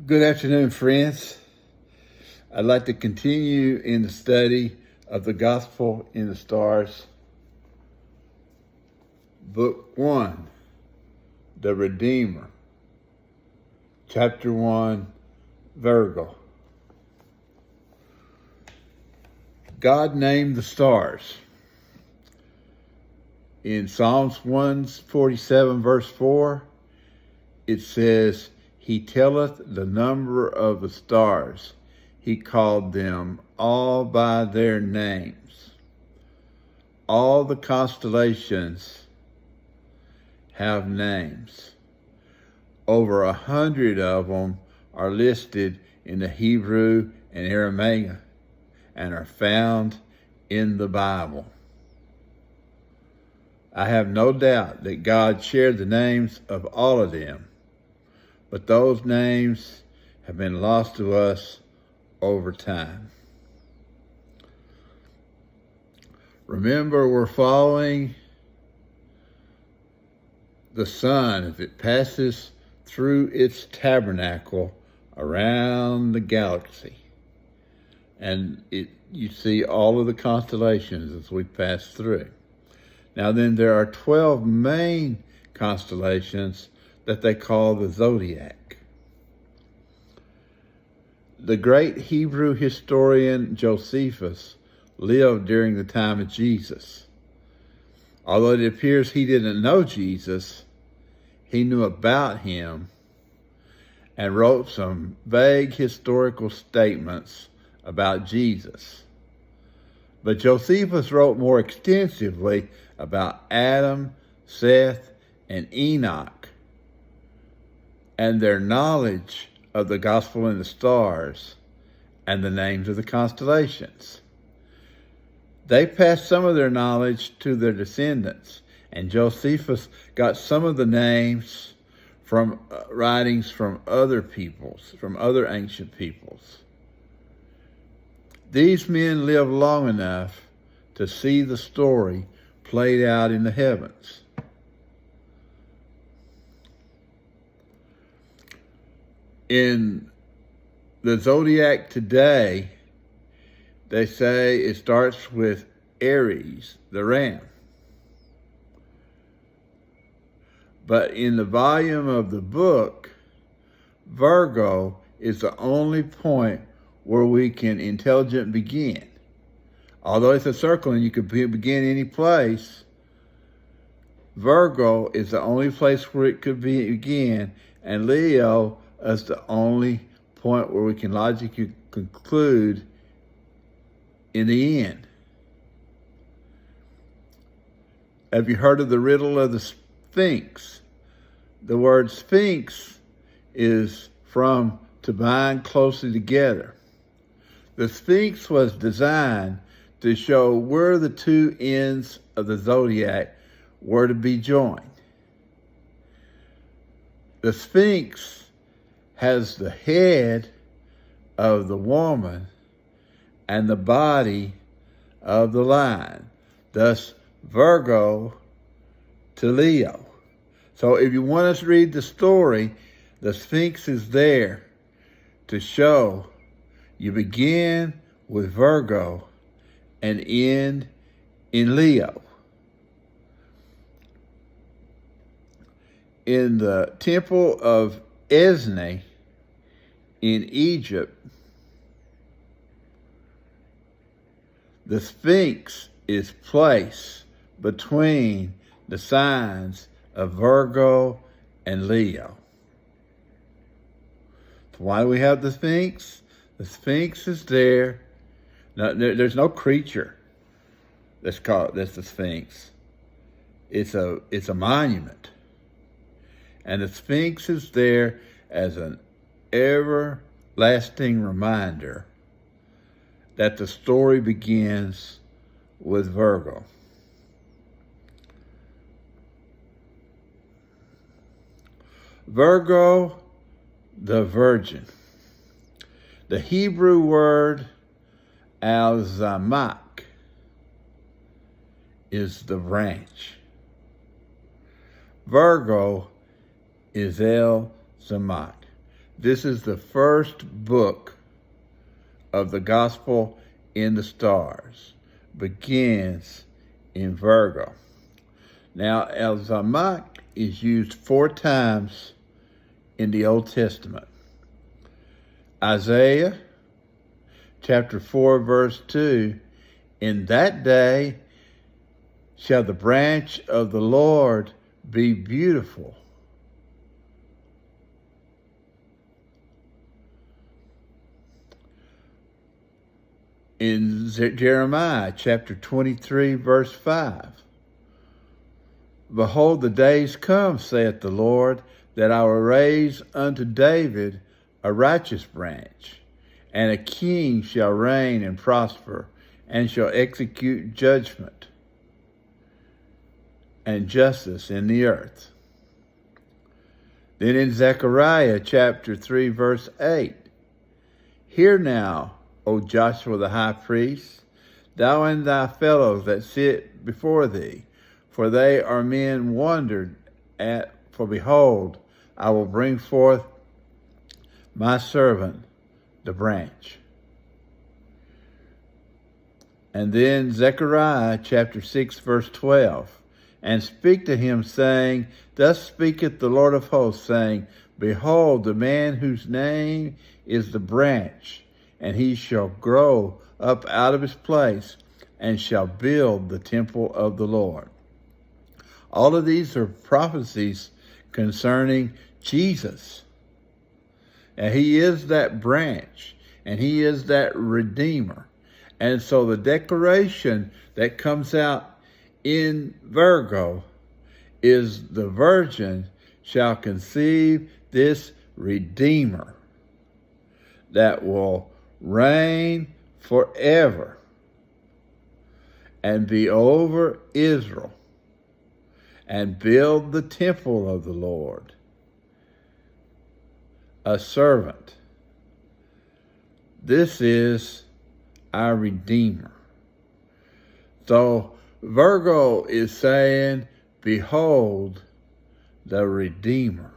Good afternoon, friends. I'd like to continue in the study of the Gospel in the Stars. Book 1, The Redeemer. Chapter 1, Virgo. God named the stars. In Psalms 147, verse 4, it says, He telleth the number of the stars. He called them all by their names. All the constellations have names. Over 100 of them are listed in the Hebrew and Aramaic and are found in the Bible. I have no doubt that God shared the names of all of them, but those names have been lost to us over time. Remember, we're following the sun as it passes through its tabernacle around the galaxy. And you see all of the constellations as we pass through. Now then, there are 12 main constellations that they call the zodiac. The great Hebrew historian Josephus lived during the time of Jesus. Although it appears he didn't know Jesus, he knew about him and wrote some vague historical statements about Jesus. But Josephus wrote more extensively about Adam, Seth, and Enoch, and their knowledge of the gospel in the stars and the names of the constellations. They passed some of their knowledge to their descendants, and Josephus got some of the names from writings from other peoples, from other ancient peoples. These men lived long enough to see the story played out in the heavens. In the zodiac today, they say it starts with Aries, the ram. But in the volume of the book, Virgo is the only point where we can intelligently begin. Although it's a circle and you could begin any place, Virgo is the only place where it could begin, and Leo is the only point where we can logically conclude in the end. Have you heard of the riddle of the Sphinx? The word Sphinx is from to bind closely together. The Sphinx was designed to show where the two ends of the zodiac were to be joined. The Sphinx has the head of the woman and the body of the lion, thus Virgo to Leo. So if you want us to read the story, the Sphinx is there to show you begin with Virgo and end in Leo. In the temple of Esne in Egypt, the Sphinx is placed between the signs of Virgo and Leo. So why do we have the Sphinx? The Sphinx is there. No, there's no creature that's the Sphinx. It's a monument. And the Sphinx is there as an everlasting reminder that the story begins with Virgo. Virgo, the virgin. The Hebrew word al-zamak is the branch. Virgo is el-zamak. This is the first book of the Gospel in the Stars. Begins in Virgo. Now, Elzamach is used 4 times in the Old Testament. Isaiah chapter 4, verse 2, in that day shall the branch of the Lord be beautiful. In Jeremiah chapter 23, verse 5, behold, the days come, saith the Lord, that I will raise unto David a righteous branch, and a king shall reign and prosper, and shall execute judgment and justice in the earth. Then in Zechariah chapter 3, verse 8, hear now, O Joshua the high priest, thou and thy fellows that sit before thee, for they are men wondered at, for behold, I will bring forth my servant, the branch. And then Zechariah chapter 6, verse 12, and speak to him, saying, thus speaketh the Lord of hosts, saying, behold, the man whose name is the branch, and he shall grow up out of his place, and shall build the temple of the Lord. All of these are prophecies concerning Jesus. And he is that branch, and he is that redeemer. And so the declaration that comes out in Virgo is the virgin shall conceive this redeemer that will reign forever and be over Israel and build the temple of the Lord. A servant. This is our Redeemer. So Virgo is saying, behold the Redeemer.